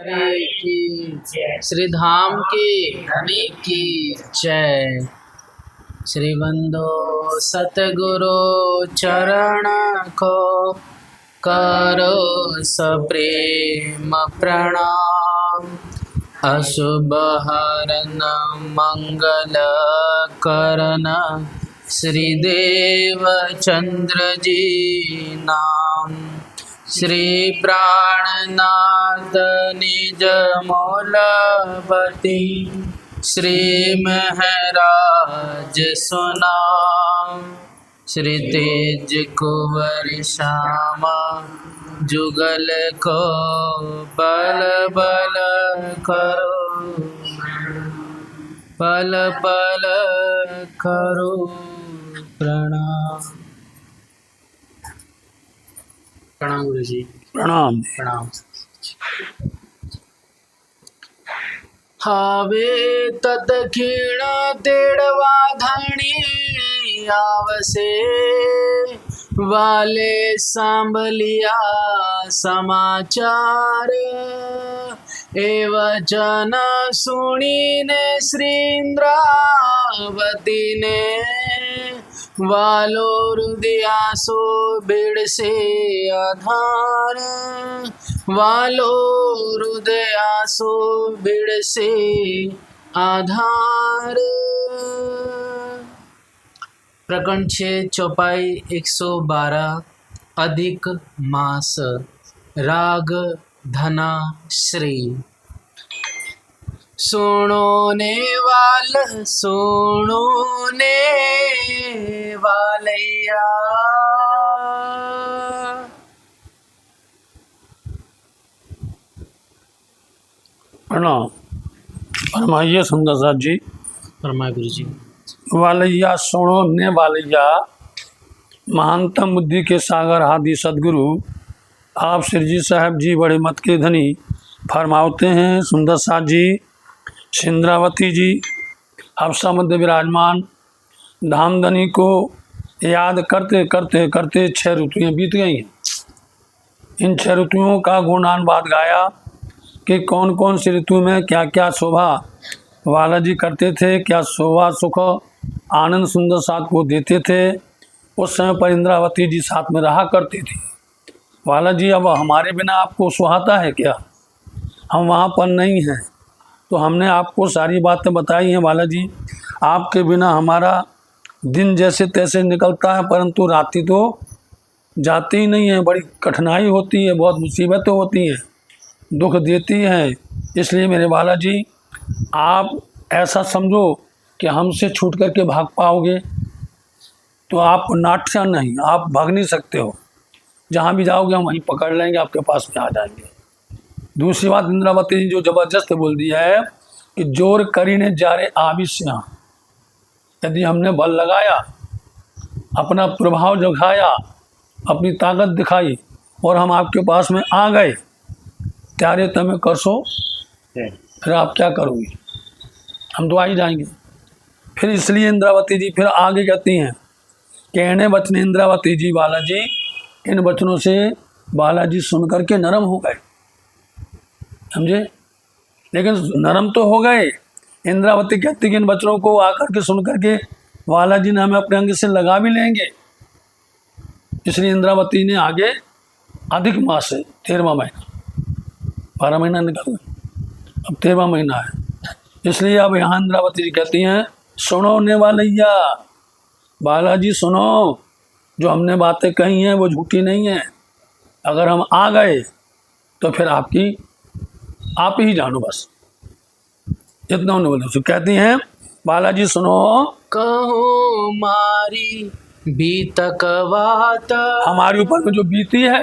हरे की श्री धाम की धनी की जय। श्री बंदो सतगुरु चरण को करो सप्रेम प्रणाम। अशुभ हरन मंगल करन श्री देव चंद्र जी नाम। श्री प्राणनाथ निज मूलपति श्री महराज सुनाम। श्री तेज कुंवर श्यामा जुगल को बल बल करो, पल पल करो प्रणाम। प्रणाम गुरु जी। प्रणाम प्रणाम। हावे तदखिण तेड़वा धणी आवसे, वाले सांभलिया समाचार। ए वचन सुनीने श्री इंद्रावती ने, वालो हृदया सो भिड़ से आधार। वालो हृदया सो भिड़ से आधार। प्रकरण 6 चौपाई 112 अधिक मास राग धना श्री। सुनो ने वालैया। प्रणाम। फरमाइए सुंदर साहब जी। फरमाए गुरु जी। वालैया सुनो ने वालैया। महानतम बुद्धि के सागर आदि सदगुरु आप श्री जी साहब जी बड़े मत के धनी फरमावते हैं। सुंदर साहब जी सिंद्रावती जी हफ्सा मध्य विराजमान धामधनी को याद करते करते करते 6 ऋतुएँ बीत गई हैं। इन 6 ऋतुओं का गुणानुवाद गाया कि कौन कौन सी ऋतु में क्या क्या शोभा वाला जी करते थे, क्या शोभा सुख आनंद सुंदर साथ को देते थे। उस समय पर इंद्रावती जी साथ में रहा करती थी। वाला जी अब हमारे बिना आपको सुहाता है क्या? हम वहाँ पर नहीं हैं। तो हमने आपको सारी बातें बताई हैं वाला जी। आपके बिना हमारा दिन जैसे तैसे निकलता है, परंतु रात्रि तो जाती ही नहीं है। बड़ी कठिनाई होती है, बहुत मुसीबतें होती हैं, दुख देती हैं। इसलिए मेरे वाला जी आप ऐसा समझो कि हमसे छूट करके भाग पाओगे तो आप नाट्य नहीं, आप भाग नहीं सकते हो। जहाँ भी जाओगे हम वहीं पकड़ लेंगे, आपके पास में आ जाएंगे। दूसरी बात इंद्रावती जी जो ज़बरदस्त बोल दिया है कि जोर करी ने जारे आविश्या। यदि हमने बल लगाया, अपना प्रभाव जगाया, अपनी ताकत दिखाई और हम आपके पास में आ गए, त्यारे तमें करसो, फिर आप क्या करोगे? हम तो आ ही जाएंगे। फिर इसलिए इंद्रावती जी फिर आगे कहती हैं, कहने वचन इंद्रावती जी बालाजी, इन वचनों से बालाजी सुन करके नरम हो गए, समझे। लेकिन नरम तो हो गए। इंद्रावती कहती कि इन वचनों को आकर के सुन करके बालाजी ने हमें अपने अंग से लगा भी लेंगे। इसलिए इंद्रावती ने आगे अधिक मास है 13वां महीना, 12 महीना निकल गए, अब 13वां महीना है। इसलिए अब यहाँ इंद्रावती जी कहती हैं, सुनो ने वालैया, बालाजी सुनो, जो हमने बातें कही हैं वो झूठी नहीं है। अगर हम आ गए तो फिर आप ही जानो, बस इतना उन्होंने बोला। कहती हैं बालाजी सुनो, कहो मारी बीतक बात। हमारे ऊपर में जो बीती है,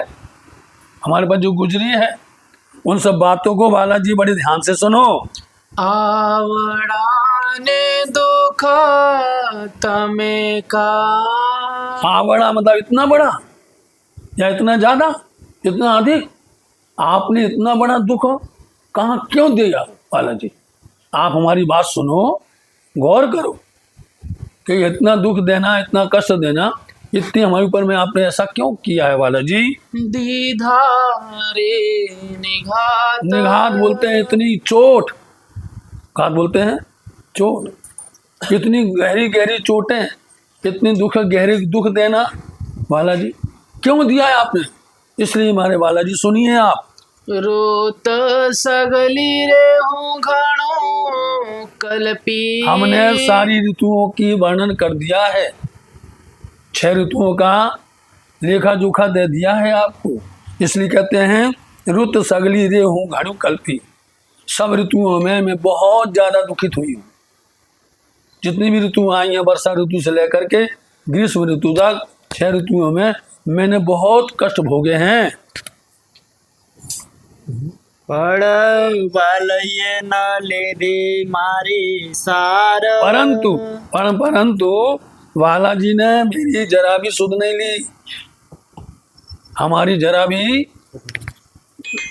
हमारे पास जो गुजरी है, उन सब बातों को बालाजी बड़े ध्यान से सुनो। आवड़ा ने दुख तमे का। आवड़ा मतलब इतना बड़ा या इतना ज़्यादा, इतना अधिक। आपने इतना बड़ा दुख कहाँ क्यों दिया बालाजी? आप हमारी बात सुनो, गौर करो कि इतना दुख देना, इतना कष्ट देना इतनी हमारे ऊपर में आपने ऐसा क्यों किया है बालाजी? दीधारे निघात। निघात बोलते हैं इतनी चोट, घात बोलते हैं चोट, इतनी गहरी गहरी चोटें, इतनी गहरी दुख देना बालाजी क्यों दिया है आपने? इसलिए हमारे बालाजी सुनिए आप। रोत सगली रे हूँ घणो कल्पी। हमने सारी ऋतुओं की वर्णन कर दिया है, 6 ऋतुओं का लेखा जोखा दे दिया है आपको। इसलिए कहते हैं ऋतु सगली रे हूँ घणो कल्पी। सब ऋतुओं में मैं बहुत ज़्यादा दुखित हुई हूँ। जितनी भी ऋतु आई हैं, वर्षा ऋतु से लेकर के ग्रीष्म ऋतु तक, 6 ऋतुओं में मैंने बहुत कष्ट भोगे हैं। पड़ बालये न ले दे मारी सार। परंतु बालाजी ने मेरी जरा भी सुध नहीं ली, हमारी जरा भी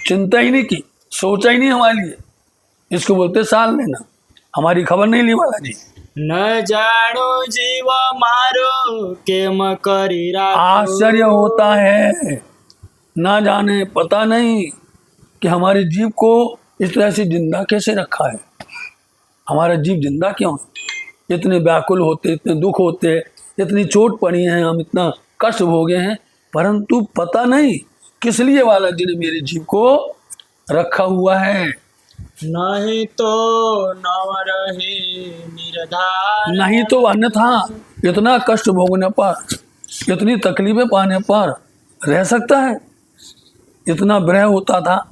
चिंता ही नहीं की, सोचा ही नहीं हमारे लिए। इसको बोलते साल लेना, हमारी खबर नहीं ली बालाजी। न जानो जीव मारो केम करी राखो। आश्चर्य होता है, ना जाने पता नहीं कि हमारे जीव को इस तरह से जिंदा कैसे रखा है। हमारा जीव जिंदा क्यों है? इतने व्याकुल होते, इतने दुख होते, इतनी चोट पड़ी है, हम इतना कष्ट भोगे हैं, परंतु पता नहीं किस लिए बालाजी ने मेरे जीव को रखा हुआ है। नहीं तो नव रहे निर्धार। नहीं तो अन्यथा इतना कष्ट भोगने पर, इतनी तकलीफें पाने पर रह सकता है? इतना विरह होता था,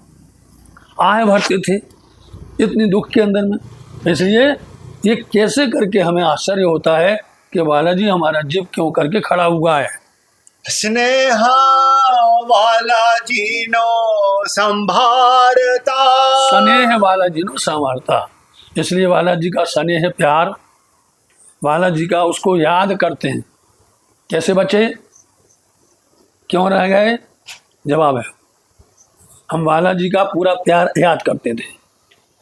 आए भरते थे इतनी दुख के अंदर में। इसलिए ये कैसे करके हमें आश्चर्य होता है कि बालाजी हमारा जीव क्यों करके खड़ा हुआ है। स्नेह वाला जीनो संभारता। स्नेह बालाजी नो संवारता। इसलिए बालाजी का स्नेह प्यार, बालाजी का उसको याद करते हैं। कैसे बचे क्यों रह गए? जवाब है, हम बालाजी का पूरा प्यार याद करते थे।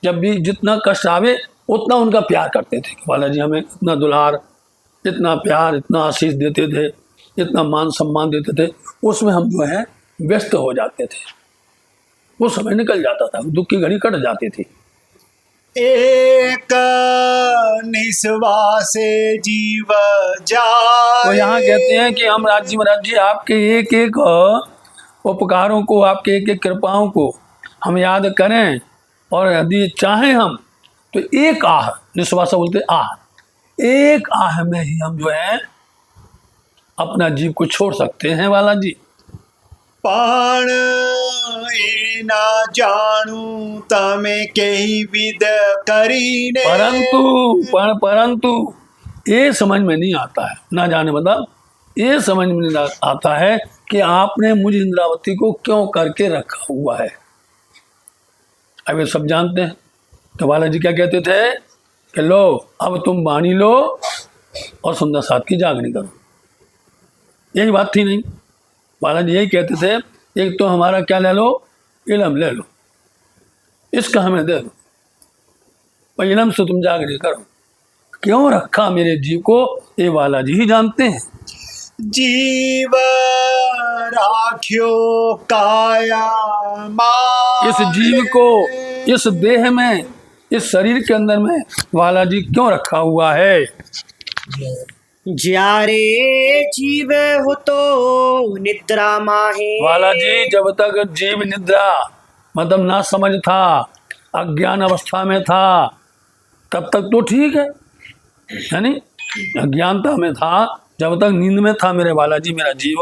जब भी जितना कष्ट आवे उतना उनका प्यार करते थे। बालाजी हमें इतना दुलार, इतना प्यार, इतना आशीष देते थे, इतना मान सम्मान देते थे, उसमें हम जो है व्यस्त हो जाते थे। वो समय निकल जाता था, दुख की घड़ी कट जाती थी। एक निश्वासे जीव जाए। तो यहाँ कहते हैं कि हम राज्य महाराज जी आपके एक एक उपकारों को, आपके एक एक कृपाओं को हम याद करें, और यदि चाहें हम तो एक आह, निश्वासा बोलते आह, एक आह में ही हम जो है अपना जीव को छोड़ सकते हैं बालाजी। पण ए ना जानू तमे कही विद करीने। परंतु ये समझ में नहीं आता है, ना जाने मतलब ये समझ में नहीं आता है कि आपने मुझ इंद्रावती को क्यों करके रखा हुआ है। अब ये सब जानते हैं। तो बालाजी क्या कहते थे कि लो अब तुम वाणी लो और सुंदर साथ की जागनी करो। यही बात थी नहीं, बालाजी यही कहते थे, एक तो हमारा क्या ले लो, इलम ले लो, इसका हमें दे दो, और इलम से तुम जागनी करो। क्यों रखा मेरे जीव को ये बालाजी ही जानते हैं। जीव राख्यो काया मान। इस जीव को इस देह में, इस शरीर के अंदर में बालाजी क्यों रखा हुआ है। ज्यारे जीव हो तो निद्रा माहे। बालाजी जब तक जीव निद्रा मतलब ना समझ था, अज्ञान अवस्था में था, तब तक तो ठीक है, यानी अज्ञानता में था, जब तक नींद में था मेरे बालाजी मेरा जीव।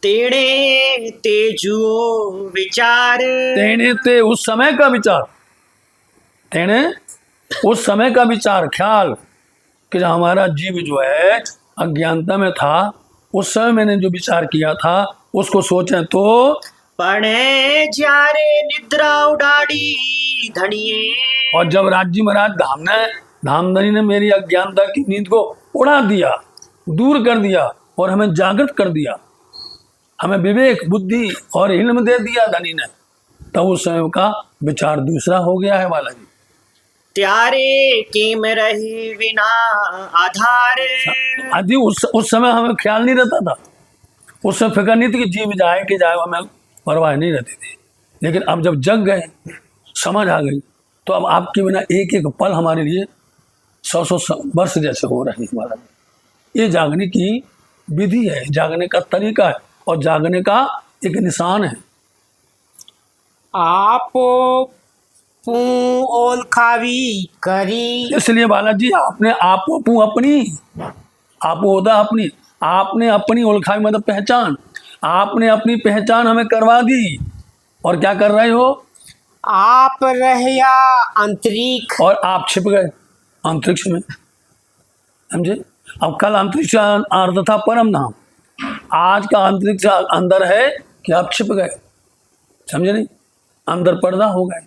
तेणे तेजुओ विचार। तेने ते उस समय का विचार, तेने उस समय का विचार, ख्याल कि जब हमारा जीव जो है अज्ञानता में था, उस समय मैंने जो विचार किया था उसको सोचें तो। पढ़े जारे निद्रा उडाड़ी धनिये। और जब राज्य महाराज धामधनी ने मेरी अज्ञानता की नींद को उड़ा दिया, दूर कर दिया और हमें जागृत कर दिया, हमें विवेक बुद्धि और इल्म दे दिया धनी ने, तब उस समय का विचार दूसरा हो गया है बालाजी। त्यारे किम रहे बिना आधार। आदि उस समय हमें ख्याल नहीं रहता था, उस समय फिक्र नहीं थी कि जीव जाए कि जाए, हमें परवाह नहीं रहती थी। लेकिन अब जब जग गए, समझ आ गई, तो अब आपके बिना एक एक पल हमारे लिए 100 वर्ष जैसे हो रहे हैं हमारा। ये जागने की विधि है, जागने का तरीका है और जागने का एक निशान है। आप ओल खावी करी। इसलिए बालाजी आपने आपो अपनी, आपो होता अपनी, आपने अपनी ओलखाई मतलब पहचान, आपने अपनी पहचान हमें करवा दी। और क्या कर रहे हो? आप रहया अंतरिक्ष। और आप छिप गए अंतरिक्ष में, समझे? अब कल अंतरिक्ष अर्थ था परम धाम, आज का अंतरिक्ष अंदर है कि आप छिप गए, समझे नहीं? अंदर पर्दा हो गए।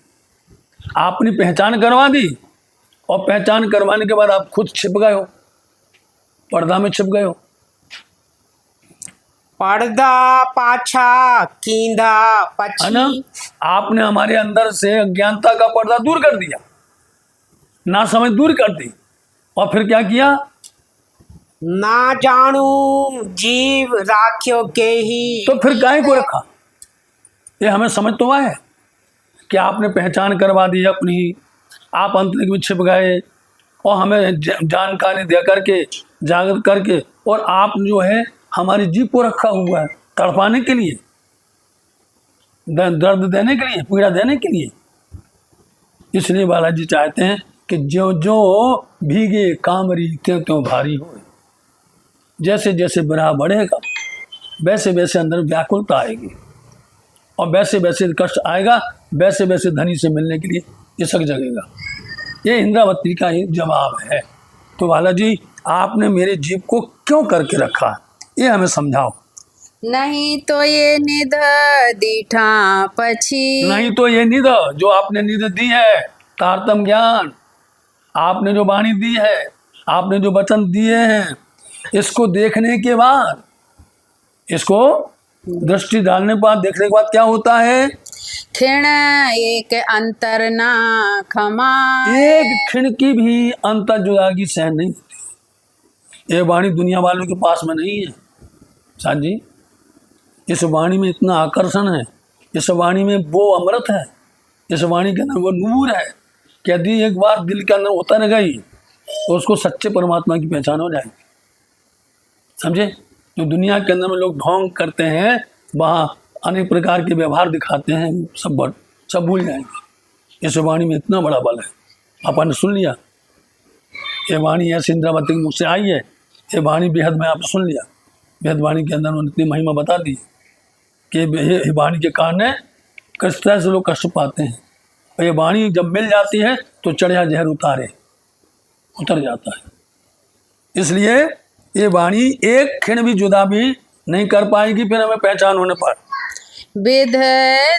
आपने पहचान करवा दी और पहचान करवाने के बाद आप खुद छिप गए हो, पर्दा में छिप गए हो। पर्दा पाछा कींदा है ना? पछी। आपने हमारे अंदर से अज्ञानता का पर्दा दूर कर दिया, ना समझ दूर कर दी, और फिर क्या किया? ना जानू जीव राख्यो के ही। तो फिर काहे को रखा? ये हमें समझ तो आया है कि आपने पहचान करवा दी अपनी, आप अंतरिक्ष में छिप गए और हमें जानकारी दे करके, जागृत करके, और आप जो है हमारी जीव को रखा हुआ है तड़पाने के लिए, दर्द देने के लिए, पीड़ा देने के लिए। इसलिए बालाजी चाहते हैं कि जो जो भीगे कामरी त्यों त्यों भारी हो। जैसे जैसे विरह बढ़ेगा वैसे वैसे अंदर व्याकुलता आएगी, और वैसे वैसे कष्ट आएगा, वैसे वैसे धनी से मिलने के लिए इसक जगेगा। ये इंद्रावती का ही जवाब है। तो बालाजी आपने मेरे जीव को क्यों करके रखा, ये हमें समझाओ। नहीं तो ये निध दीठा पछी। नहीं तो ये निध, जो आपने निध दी है, तारतम ज्ञान, आपने जो वाणी दी है, आपने जो वचन दिए हैं, इसको देखने के बाद, इसको दृष्टि डालने के बाद, देखने के बाद क्या होता है? क्षण एक अंतर ना क्षमा। एक क्षण की भी अंतर जुदागी सहन नहीं होती। ये वाणी दुनिया वालों के पास में नहीं है साथ जी। इस वाणी में इतना आकर्षण है, इस वाणी में वो अमृत है, इस वाणी के अंदर वो नूर है कि यदि एक बार दिल के अंदर उतर गई तो उसको सच्चे परमात्मा की पहचान हो जाएगी, समझे? जो दुनिया के अंदर में लोग ढोंग करते हैं, वहाँ अनेक प्रकार के व्यवहार दिखाते हैं, सब भूल जाएंगे। इस वाणी में इतना बड़ा बल है। अपन ने सुन लिया, ये वाणी ऐसे इंद्रावती के मुख से आई है, ये वाणी बेहद में आपने सुन लिया। बेहद वाणी के अंदर उन्होंने इतनी महिमा बता दी कि ये वाणी के कारण किस तरह से लोग कष्ट पाते हैं। और ये वाणी जब मिल जाती है तो चढ़िया जहर उतर जाता है। इसलिए ये वाणी एक क्षण भी जुदा भी नहीं कर पाएगी फिर हमें पहचान होने पर। विध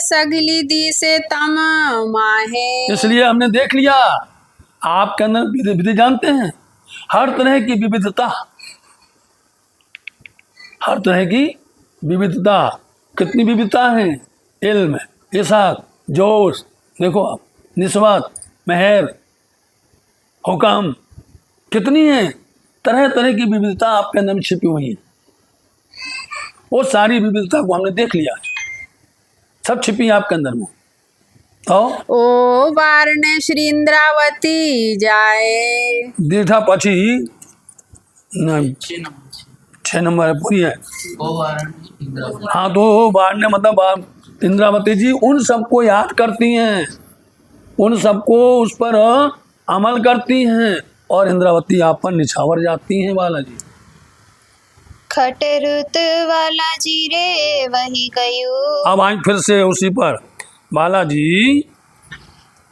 सगली दी से तम माहे। इसलिए हमने देख लिया आपके अंदर विधि जानते हैं, हर तरह की विविधता, हर तरह की विविधता। कितनी विविधता है? इल्म, इसाक, जोश, देखो आप, निस्बत, मेहर, हुक्म, कितनी है तरह तरह की विविधता आपके अंदर में छिपी हुई है। वो सारी विविधता को हमने देख लिया, सब छिपी है आपके अंदर में। तो ओ वारने श्री इंद्रावती जाए। दीठा पछी नहीं, 6 नंबर है, पूरी है। हाँ, तो वारने मतलब इंद्रावती जी उन सबको याद करती हैं, उन सबको उस पर अमल करती हैं, और इंद्रावती आप पर निछावर जाती हैं बालाजी। खटरुत वाला जी रे वही कयू। अब आज फिर से उसी पर बालाजी।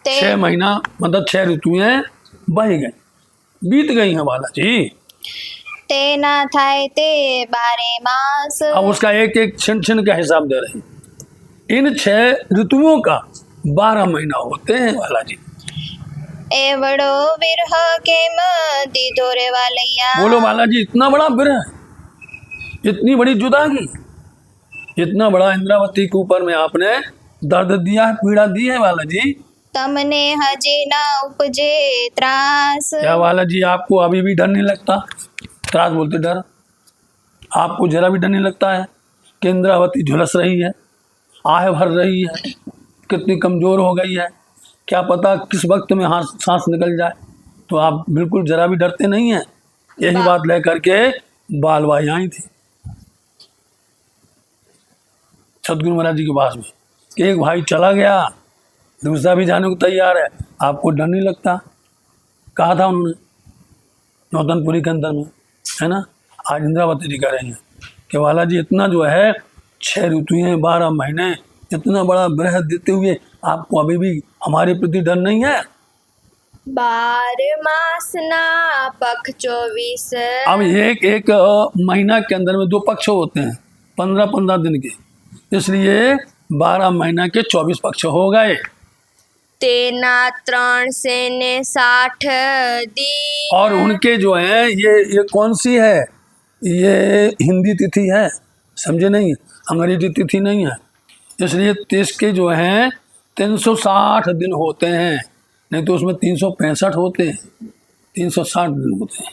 6 महीना मतलब 6 ऋतुएं बह गई, बीत गई हैं बालाजी। ते ना थाय ते 12 मास। अब उसका एक एक क्षण क्षण का हिसाब दे रहे हैं। इन 6 ऋतुओं का 12 महीना होते हैं बालाजी। ए बड़ो विरह के मदी तोरे वालैया। बोलो बालाजी, इतना बड़ा विरह, इतनी बड़ी जुदागी, इतना बड़ा इंद्रावती के ऊपर में आपने दर्द दिया है, पीड़ा दी है बालाजी। તમને હજી ન ઉપજે ત્રાસ क्या बालाजी आपको अभी भी डर नहीं लगता? त्रास बोलते डर। आपको जरा भी डर नहीं लगता है कि इंद्रावती झुलस रही है, आह भर रही है, कितनी कमज़ोर हो गई है, क्या पता किस वक्त में हाथ सांस निकल जाए? तो आप बिल्कुल जरा भी डरते नहीं हैं। यही बात लेकर के बालबाई आई थी सदगुरु महाराज जी के पास में कि एक भाई चला गया, दूसरा भी जाने को तैयार है, आपको डर नहीं लगता? कहा था उन्होंने नौतनपुरी के अंदर में, है ना। आज इंद्रावती जी कह रही हैं कि वाला जी इतना जो है 6 ऋतुएं 12 महीने इतना बड़ा बृहद देते हुए आपको अभी भी हमारे प्रति डर नहीं है? 12 માસના પખ 24 अब एक महीना के अंदर में 2 पक्ष होते हैं 15-15 दिन के, इसलिए 12 महीना के 24 पक्ष हो गए। તેના 360 દી और उनके जो है ये कौन सी है? ये हिंदी तिथि है, समझे नहीं, अंग्रेजी तिथि नहीं है। इसलिए इसके जो हैं 360 दिन होते हैं, नहीं तो उसमें 365 होते हैं, 360 दिन होते हैं।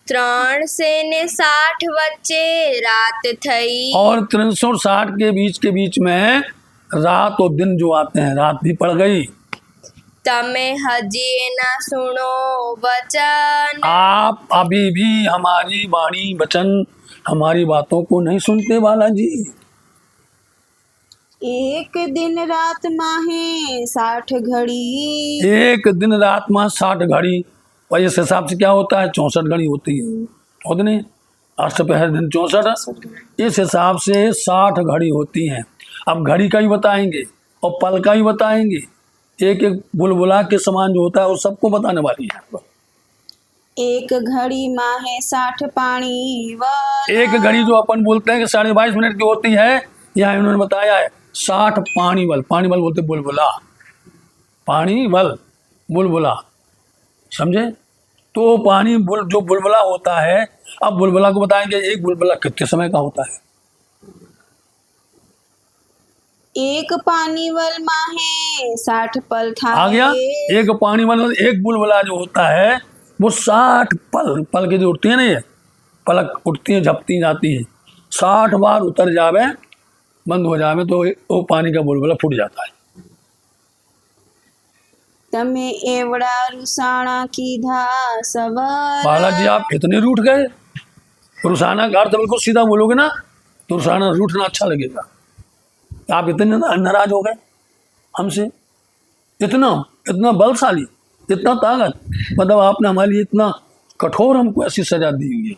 360 વચ્ચે રાત થઈ और 360 के बीच में रात और दिन जो आते हैं, रात भी पड़ गई। તમે હજી ના સુણો વચન आप अभी भी हमारी वाणी वचन हमारी बातों को नहीं सुनते बालाजी। एक दिन रात माहे 60 घड़ी। एक दिन रात में 60 घड़ी, और इस हिसाब से क्या होता है 64 घड़ी होती है, होती नहीं? अष्टपहर दिन 64, इस हिसाब से 60 घड़ी होती हैं। अब घड़ी का ही बताएंगे और पल का ही बताएंगे, एक एक बुलबुला के समान जो होता है वो सबको बताने वाली है। एक घड़ी माहे 60 पानी वाला। एक घड़ी जो अपन बोलते हैं कि 22.5 मिनट की होती है, यहाँ इन्होंने बताया है 60 पानी बल। पानी बल बोलते बुलबुला, पानी बल बुलबुला, समझे? तो पानी जो बुलबुला होता है, अब बुलबुला को बताएंगे एक बुलबुला कितने समय का होता है। एक पानी वल माहे 60 पल था। आ गया? एक पानी बल, एक बुलबुला जो होता है वो 60 पल के जो उठती है ना, ये पलक उठती है झपती जाती है, 60 बार उतर जावे बंद हो जावे तो वो पानी का बुलबुला फूट जाता है। तमे एवड़ा रुसाणा कीधा सवाल। बालाजी आप इतने रूठ गए? रुसाना का अर्थ बिल्कुल सीधा बोलोगे ना तो रुसाना रूठना अच्छा लगेगा। आप इतने नाराज हो गए हमसे, इतना बलशाली, इतना ताकत, मतलब आपने हमारे लिए इतना कठोर हमको ऐसी सजा दी हुई है,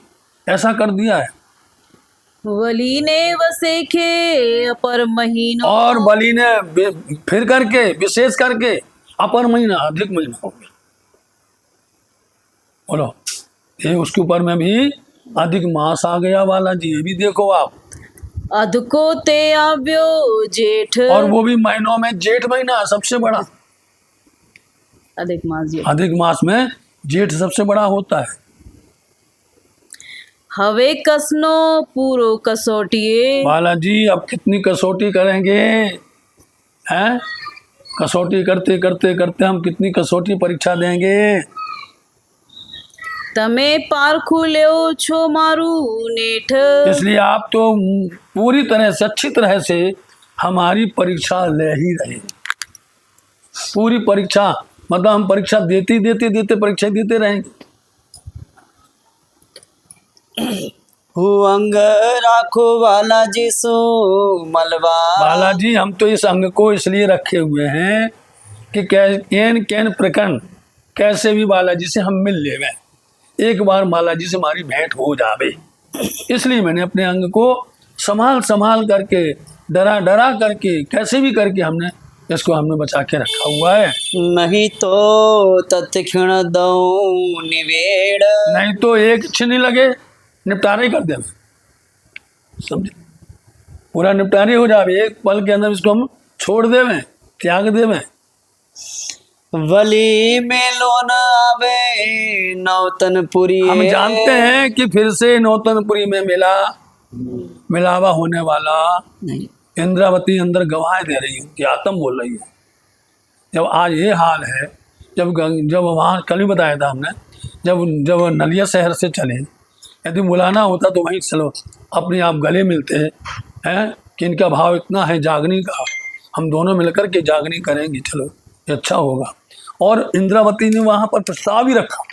ऐसा कर दिया है। वली ने वसेखे अपर महीनों। और बलि ने फिर करके विशेष करके अपर महीना अधिक महीना हो गया। बोलो ये उसके ऊपर में भी अधिक मास आ गया बालाजी, ये भी देखो आप। अधको ते आव्यो जेठ। और वो भी महीनों में जेठ महीना सबसे बड़ा, अधिक मास जेठ। अधिक मास में जेठ सबसे बड़ा होता है। हवे कसनो पूरो कसोटिए। बालाजी अब कितनी कसौटी करेंगे हैं? कसौटी करते करते करते हम कितनी कसौटी परीक्षा देंगे? तमे पारखू ले छो मारू नेठ। इसलिए आप तो पूरी तरह से अच्छी तरह से हमारी परीक्षा ले ही रहे, पूरी परीक्षा, मतलब हम परीक्षा देते परीक्षा देते रहेंगे। अंग राखो बालाजी सो मलवा। बालाजी हम तो इस अंग को इसलिए रखे हुए हैं कि कैन प्रकरण कैसे भी बालाजी से हम मिल लेवे, एक बार बालाजी से हमारी भेंट हो जावे, इसलिए मैंने अपने अंग को संभाल करके डरा करके कैसे भी करके हमने बचा के रखा हुआ है। नहीं तो तत्क्षण दऊ निवेड़। नहीं तो एक क्षण ही लगे निपटारा ही कर दे, समझे? पूरा निपटारा हो जावे, एक पल के अंदर इसको हम छोड़ देवे, त्याग देवे। वली में लोन आवे नौतनपुरी। हम जानते हैं कि फिर से नौतनपुरी में मिलावा होने वाला नहीं। इंद्रावती अंदर गवाह दे रही है कि आत्म बोल रही है, जब आज ये हाल है, जब वहाँ कल भी बताया था हमने, जब नलिया शहर से चले, यदि बुलाना होता तो वहीं चलो, अपने आप गले मिलते हैं कि इनका भाव इतना है जागने का, हम दोनों मिलकर के जागने करेंगे, चलो ये अच्छा होगा। और इंद्रावती ने वहाँ पर प्रस्ताव भी रखा,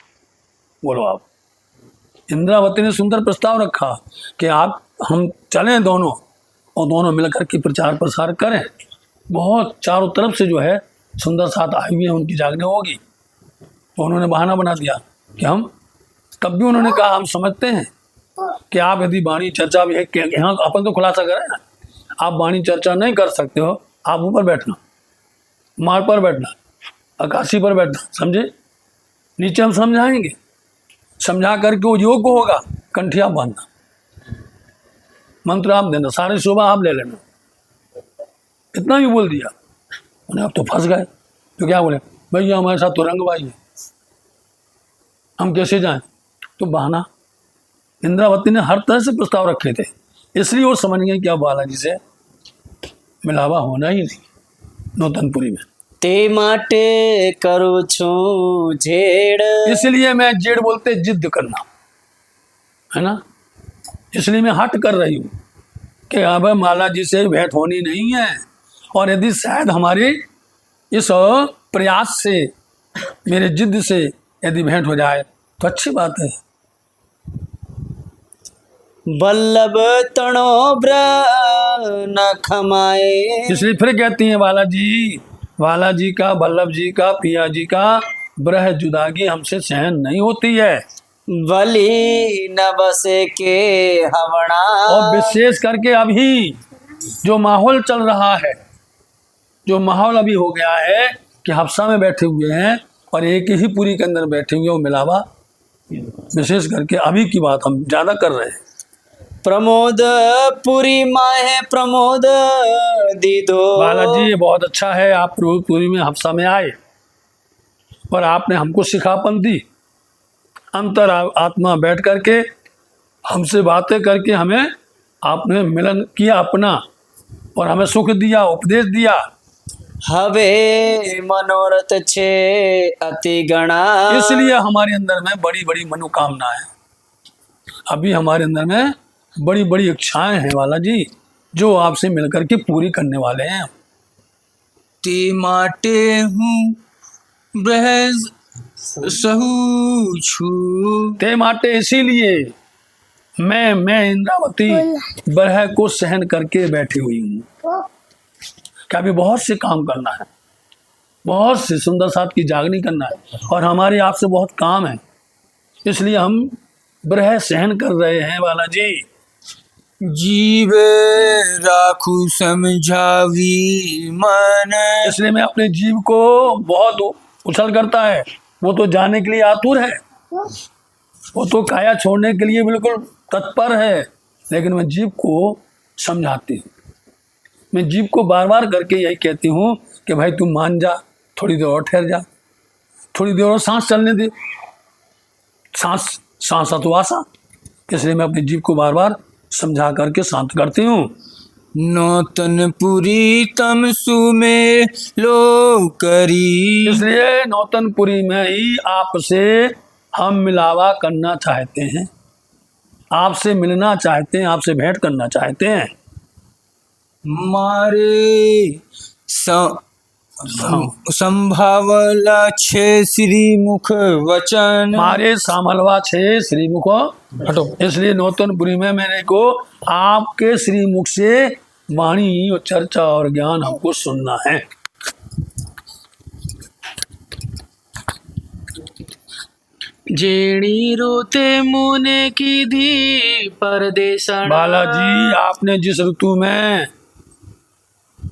बोलो आप, इंद्रावती ने सुंदर प्रस्ताव रखा कि हम चलें दोनों, और दोनों मिलकर के प्रचार प्रसार करें। बहुत चारों तरफ से जो है सुंदर साथ आई हुई है, उनकी जागने होगी। तो उन्होंने बहाना बना दिया कि हम, तब भी उन्होंने कहा हम समझते हैं कि आप यदि वाणी चर्चा भी है, यहाँ अपन तो खुलासा करें, आप वाणी चर्चा नहीं कर सकते हो, आप ऊपर बैठना, मार पर बैठना, आकाशी पर बैठना, समझे? नीचे हम समझाएंगे, समझा करके वो योग होगा, कंठिया बांधना, मंत्र आप देना, सारी शोभा आप ले लेना। इतना भी बोल दिया उन्हें। अब तो फंस गए, तो क्या बोले, भैया हमारे साथ तो रंगबाजी है, हम कैसे जाएं? तो बहाना, इंद्रावती ने हर तरह से प्रस्ताव रखे थे, इसलिए वो समझ गए कि अब बालाजी से मिलावा होना ही नहीं नौतनपुरी में। ते माटे करो छो झेड़, इसलिए मैं जेड़ बोलते जिद करना है ना, इसलिए मैं हट कर रही हूँ कि अब माला जी से भेंट होनी नहीं है। और यदि शायद हमारे इस प्रयास से, मेरे जिद से यदि भेंट हो जाए तो अच्छी बात है। बल्लभ तणो ब्र न खमाए, इसलिए फिर कहती हैं वाला जी का, बल्लभ जी का, पिया जी का ब्रह जुदागी हमसे सहन नहीं होती है। बली न बसे के हवणा, और विशेष करके अभी जो माहौल चल रहा है, जो माहौल अभी हो गया है कि हफ्सा में बैठे हुए हैं और एक ही पुरी के अंदर बैठे हुए, वो मिलावा, विशेष करके अभी की बात हम ज्यादा कर रहे हैं। प्रमोद पुरी माहे प्रमोद दीदो, बालाजी ये बहुत अच्छा है, आप पुरी में हफ्सा में आए और आपने हमको सिखापन दी, अंतर आत्मा बैठ करके हमसे बातें करके हमें आपने मिलन किया अपना, और हमें सुख दिया, उपदेश दिया। हवे मनोरथ छे अति गणा, इसलिए हमारे अंदर में बड़ी बड़ी मनोकामना है, अभी हमारे अंदर में बड़ी बड़ी इच्छाएं हैं वाला जी, जो आपसे मिलकर के पूरी करने वाले हैं। ते माटे हूँ बहज सहू छू, ते माटे इसीलिए मैं इंद्रावती बरह को सहन करके बैठी हुई हूँ। क्या अभी बहुत से काम करना है, बहुत से सुंदर साथ की जागनी करना है, और हमारे आपसे बहुत काम है, इसलिए हम बरह सहन कर रहे हैं वाला जी। जीव राखू समझावी मन, इसलिए मैं अपने जीव को बहुत उछल करता है, वो तो जाने के लिए आतुर है, वो तो काया छोड़ने के लिए बिल्कुल तत्पर है, लेकिन मैं जीव को समझाती हूँ, मैं जीव को बार बार करके यही कहती हूँ कि भाई तू मान जा, थोड़ी देर और ठहर जा, थोड़ी देर और सांस चलने दे, सांस अतुआसा। इसलिए मैं अपने जीव को बार बार समझा करके शांत करती हूँ। नौतनपुरी तमसु में लो करी, इसलिए नौतनपुरी में ही आपसे हम मिलावा करना चाहते हैं, आपसे मिलना चाहते हैं, आपसे भेंट करना चाहते हैं। मारे संभावला छे श्री मुख वचन, मारे सामलवा छे श्रीमुख हटो। इसलिए नौतनपुरी में मैंने को आपके श्रीमुख से वाणी और चर्चा और ज्ञान हमको सुनना है। जेड़ी रोते मुने की धी परदेशण, बालाजी आपने जिस ऋतु में,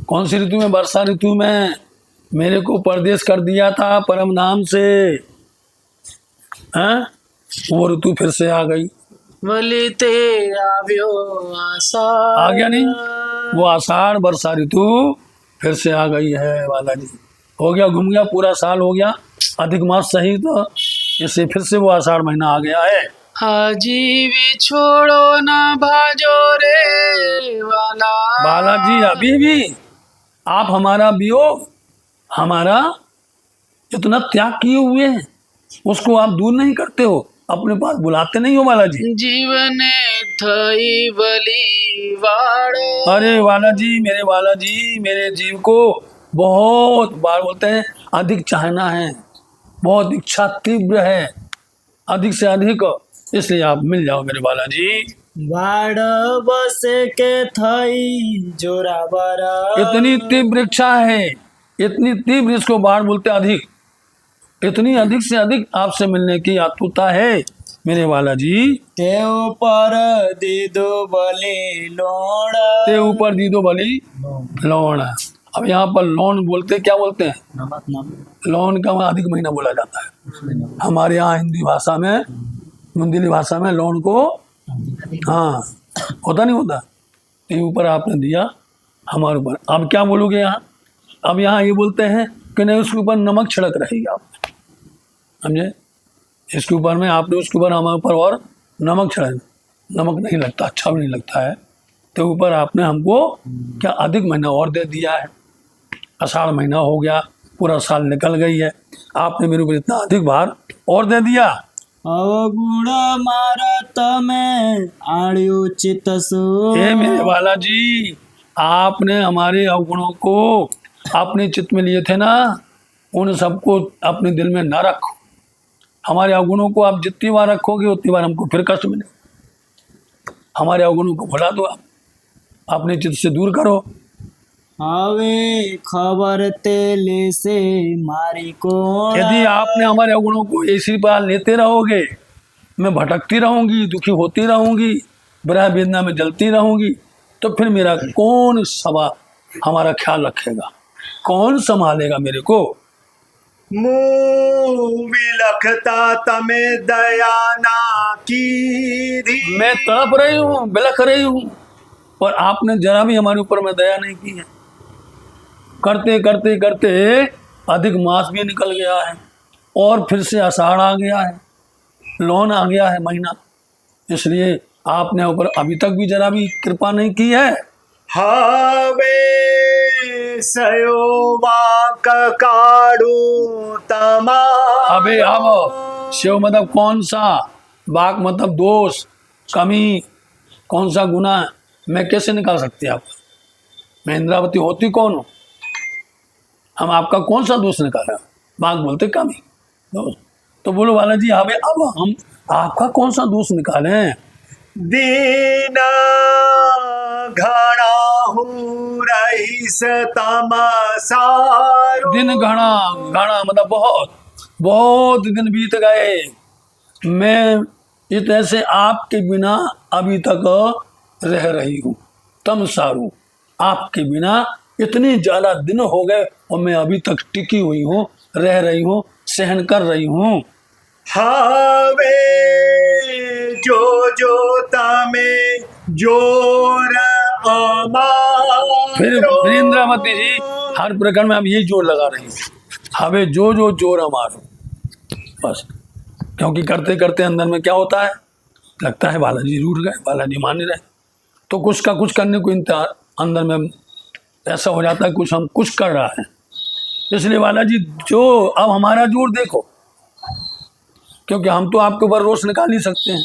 कौन सी ऋतु में, वर्षा ऋतु में मेरे को परदेश कर दिया था परम धाम से, हैं? वो ऋतु फिर से आ गई। वलिते आव्यो आशा, आ गया नहीं, वो आषाढ़ वर्षा ऋतु फिर से आ गई है बालाजी। हो गया, घूम गया, पूरा साल हो गया, अधिक मास सही, तो इससे फिर से वो आषाढ़ महीना आ गया है। हाजी भी छोड़ो ना भाजो रे वाला, बालाजी अभी भी आप हमारा वियोग हमारा इतना त्याग किए हुए हैं, उसको आप दूर नहीं करते हो, अपने पास बुलाते नहीं हो बालाजी। जीवने थई बली वाड़ो। अरे बालाजी, मेरे जीव को बहुत बार बोलते हैं अधिक चाहना है, बहुत इच्छा तीव्र है, अधिक से अधिक, इसलिए आप मिल जाओ मेरे बालाजी। वाड़ बस के थई जोरावर। इतनी तीव्र इच्छा है, इतनी तीव्र, इसको बाढ़ बोलते अधिक, इतनी अधिक से अधिक आपसे मिलने की आतुरता है मेरे बालाजी। ते ऊपर दीदो बली लोड़। ते ऊपर दीदो बली लौण। अब यहाँ पर लौन बोलते क्या बोलते हैं? नमक नमक। लौन का अधिक महीना बोला जाता है हमारे यहाँ हिंदी भाषा में, मुंदली भाषा में लौन को, हाँ होता नहीं होता। ये ऊपर आपने दिया हमारे ऊपर, अब क्या बोलोगे यहाँ? अब यहाँ ये बोलते हैं कि नहीं उसके ऊपर नमक छिड़क रही आप, समझे? इसके ऊपर में आपने उसके ऊपर हमारे ऊपर और नमक छिड़क, नमक नहीं लगता, अच्छा भी नहीं लगता है, तो ऊपर आपने हमको क्या अधिक महीना और दे दिया है। आषाढ़ महीना हो गया, पूरा साल निकल गई है, आपने मेरे ऊपर इतना अधिक भार और दे दिया। अवगुण मारत में आड़ियो चितसु। हे मेरे बालाजी, आपने हमारे अवगुणों को अपने चित्त में लिए थे ना, उन सबको अपने दिल में ना रखो। हमारे अवगुणों को आप जितनी बार रखोगे उतनी बार हमको फिर कष्ट मिले। हमारे अवगुणों को भुला दो, आप अपने चित्त से दूर करो। हवे खबर तेले से मारी को। यदि आपने हमारे अवगुणों को इसी बार लेते रहोगे, मैं भटकती रहूंगी, दुखी होती रहूंगी, विरह वेदना में जलती रहूंगी, तो फिर मेरा कौन सवा हमारा ख्याल रखेगा, कौन संभालेगा मेरे को? मुँह विलखता तमे दया ना की। मैं तड़प रही हूँ, बिलख रही हूँ, और आपने जरा भी हमारे ऊपर में दया नहीं की है। करते करते करते अधिक मास भी निकल गया है, और फिर से आषाढ़ आ गया है, लौन आ गया है महीना, इसलिए आपने ऊपर अभी तक भी जरा भी कृपा नहीं की है। हवे सयोवा काड़ू तमा। अबे अब शिव मतलब कौन सा, बाक मतलब दोष, कमी, कौन सा गुना, मैं कैसे निकाल सकती आप? मैं इंद्रावती होती कौन हूँ? हम आपका कौन सा दोष निकालें? बाक बोलते कमी, दोष। तो बोलो बालाजी, अबे अब हम आपका कौन सा दोष निकालें? दीना घड़ा हूँ रईस तमसारो। दिन घना, घना मतलब बहुत, बहुत दिन बीत गए, मैं इस तरह से आपके बिना अभी तक रह रही हूँ। तम सारू, आपके बिना इतने ज़्यादा दिन हो गए और मैं अभी तक टिकी हुई हूँ, रह रही हूँ, सहन कर रही हूँ। हवे जो जो तमे जोर फिर इंद्रावती जी हर प्रकार में अब यही जोर लगा रही है, हवे जो जो जोर हमारो, बस। क्योंकि करते करते अंदर में क्या होता है, लगता है बालाजी रूठ गए, बालाजी मान नहीं रहे, तो कुछ का कुछ करने को इंतजार अंदर में ऐसा हो जाता है, कुछ हम कुछ कर रहा है। इसलिए बालाजी जो अब हमारा जोर देखो, क्योंकि हम तो आपके ऊपर रोष निकाल नहीं सकते हैं,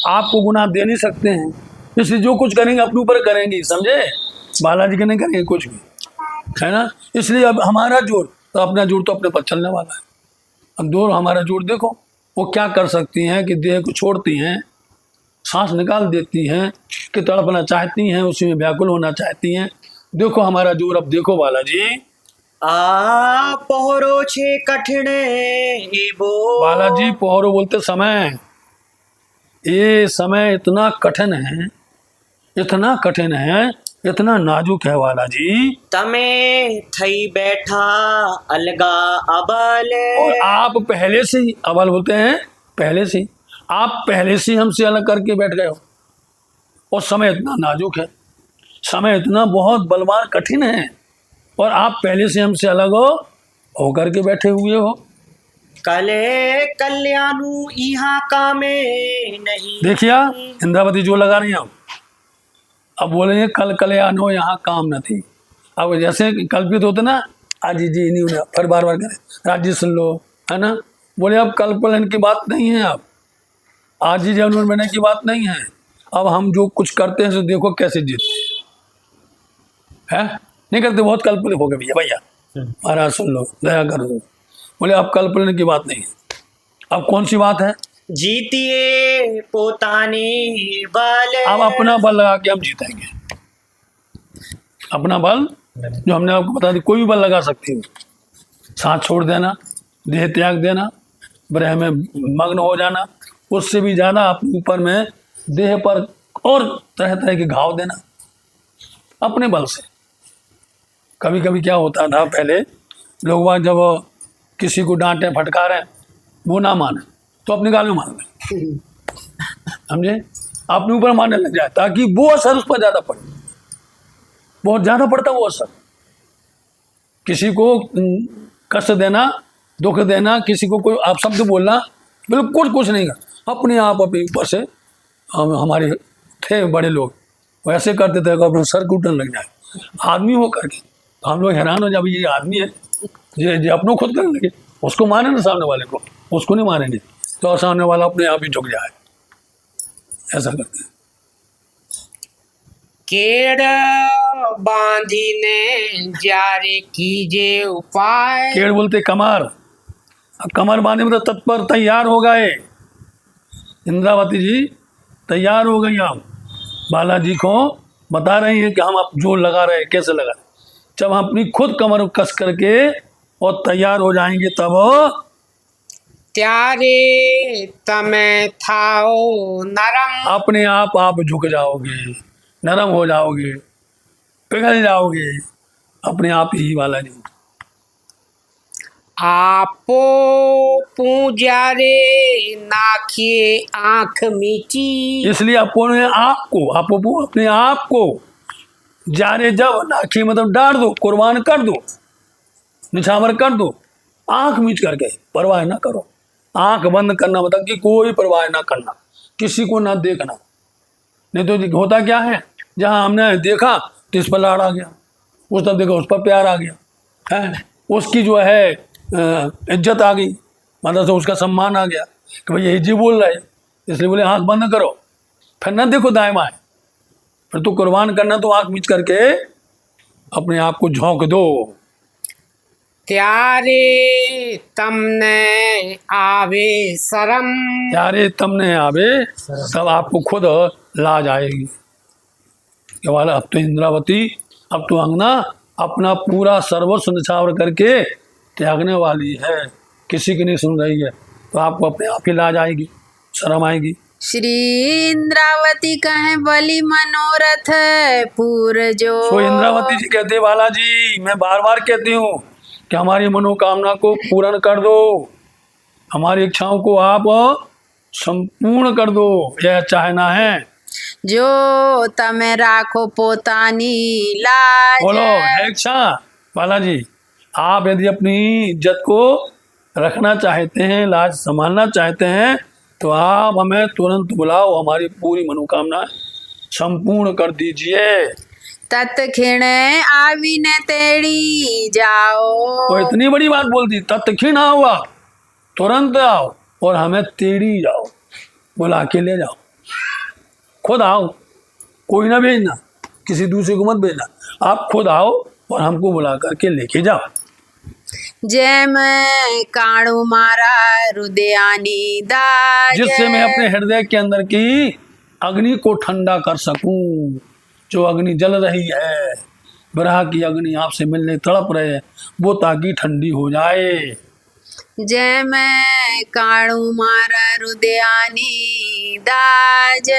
आपको गुनाह दे नहीं सकते हैं, इसलिए जो कुछ करेंगे अपने ऊपर करेंगे, समझे? बालाजी के नहीं करेंगे कुछ भी, है ना? इसलिए अब हमारा जोर, तो अपना जोर तो अपने पर चलने वाला है। अब दो हमारा जोर देखो, वो क्या कर सकती हैं कि देह को छोड़ती हैं, सांस निकाल देती हैं, कि तड़पना चाहती हैं, उसी में व्याकुल होना चाहती हैं। देखो हमारा जोर, अब देखो बालाजी। आ पोहरो छे कठिने इबो। बालाजी पोहरो बोलते समय, ये समय इतना कठिन है, इतना कठिन है, इतना नाजुक है बालाजी। तमे थई बैठा अलगा अबल। और आप पहले से ही, अबल बोलते हैं पहले से ही, आप पहले से ही हमसे अलग करके बैठ गए हो, और समय इतना नाजुक है, समय इतना बहुत बलवान कठिन है, और आप पहले से हमसे अलग हो करके बैठे हुए हो। कले कल्याणु यहाँ कामे नहीं। देखिया इंद्रावती जो लगा रही हैं, अब बोलेंगे कल कल्याण हो यहाँ काम न थी। अब जैसे कल्पित होते ना, आज जी नहीं होना, फिर बार बार करें राजी सुन लो, है ना। बोले अब कल पलन की बात नहीं है, अब आज ही जन्म बनने की बात नहीं है। अब हम जो कुछ करते हैं तो देखो कैसे जीतते हैं, नहीं करते बहुत कल पल हो गए भैया भैया महाराज सुन लो दया कर दो। बोले अब कल पलने की बात नहीं है, अब कौन सी बात है? जीतिए पोतानी बल। अब अपना बल लगा के हम जीतेंगे, अपना बल जो हमने आपको बता दी, कोई भी बल लगा सकती हो। सांस छोड़ देना, देह त्याग देना, ब्रह में मग्न हो जाना, उससे भी ज़्यादा अपने ऊपर में देह पर और तरह तरह के घाव देना अपने बल से। कभी कभी क्या होता था पहले, लोग बाग जब किसी को डांटे फटकारें वो ना माने तो अपने गाल में मार दें, समझे, अपने ऊपर मारने लग जाए ताकि वो असर उस पर ज़्यादा पड़े, बहुत ज़्यादा पड़ता वो असर। किसी को कष्ट देना, दुख देना, किसी को कोई आप शब्द बोलना बिल्कुल कुछ नहीं कर, अपने आप अपने ऊपर से हमारे थे बड़े लोग वैसे करते थे कि अपना सर कूटने लग जाए आदमी हो करके। तो हम लोग हैरान हो जब ये आदमी है ये अपनों खुद करने लगे, उसको मारे ना सामने वाले को, उसको नहीं मारेंगे तो सामने वाला अपने आप ही झुक जाए, ऐसा करते हैं। केड़ बांधीने जारे कीजे उपाय। केड़ बोलते कमर, अब कमर बांधे में तो तत्पर तैयार हो गए। इंद्रावती जी तैयार हो गई, आप बालाजी को बता रही हैं कि हम आप जोर लगा रहे हैं, कैसे लगा रहे। जब हम अपनी खुद कमर कस करके और तैयार हो जाएंगे तब त्यारे तमें थाओ नरम। अपने आप झुक जाओगे, नरम हो जाओगे, पिघल जाओगे अपने आप ही बालाजी। आपो पूजारे नाखिए आंख मीची। इसलिए अपने आपको अपने आप को जारे जब नाखी मतलब डाल दो, कुर्बान कर दो, निछावर कर दो, आंख मीच करके परवाह ना करो। आंख बंद करना मतलब कि कोई परवाह ना करना, किसी को ना देखना। नहीं तो होता क्या है, जहां हमने देखा तो इस पर लाड़ आ गया, उस तरफ देखा उस पर प्यार आ गया, है उसकी जो है इज्जत आ गई, मतलब से उसका सम्मान आ गया कि भाई यही जी बोल रहा है, इसलिए बोले आंख बंद करो, फिर ना देखो दाएं बाएं, फिर तो कुर्बान करना तो आंख मीच करके अपने आप को झोंक दो। त्यारे तमने आवे शरम। त्यारे तमने आवे, तब आपको खुद लाज आएगी कि वाला अब तो इंद्रावती, अब तो अंगना अपना पूरा सर्वस्व निछावर करके त्यागने वाली है, किसी की नहीं सुन रही है, तो आपको अपने आप ही लाज आएगी, शर्म आएगी। श्री इंद्रावती कहें बलि मनोरथ पूर जो। सो इंद्रावती जी कहते बालाजी, मैं बार बार कहती हूँ कि हमारी मनोकामना को पूर्ण कर दो, हमारी इच्छाओं को आप संपूर्ण कर दो, यह चाहना है। जो तमे राखो पोतानी लाज। बोलो है इच्छा बालाजी, आप यदि अपनी इज्जत को रखना चाहते हैं, लाज संभालना चाहते हैं, तो आप हमें तुरंत बुलाओ, हमारी पूरी मनोकामना संपूर्ण कर दीजिए। तत्क्षण आवी न तेड़ी जाओ। तो इतनी बड़ी बात बोल दी, तत्क्षण आओ, आप तुरंत आओ और हमें तेड़ी जाओ, बुला के ले जाओ, खुद आओ, कोई ना भेजना, किसी दूसरे को मत भेजना, आप खुद आओ और हमको बुला करके लेके जाओ। जय मैं काणु मारा हृदयानी दाज। जिससे मैं अपने हृदय के अंदर की अग्नि को ठंडा कर सकूं, जो अग्नि जल रही है, विरह की अग्नि आपसे मिलने तड़प रहे हैं, वो ताकि ठंडी हो जाए। जय मैं काणु मारा हृदयानी दाज।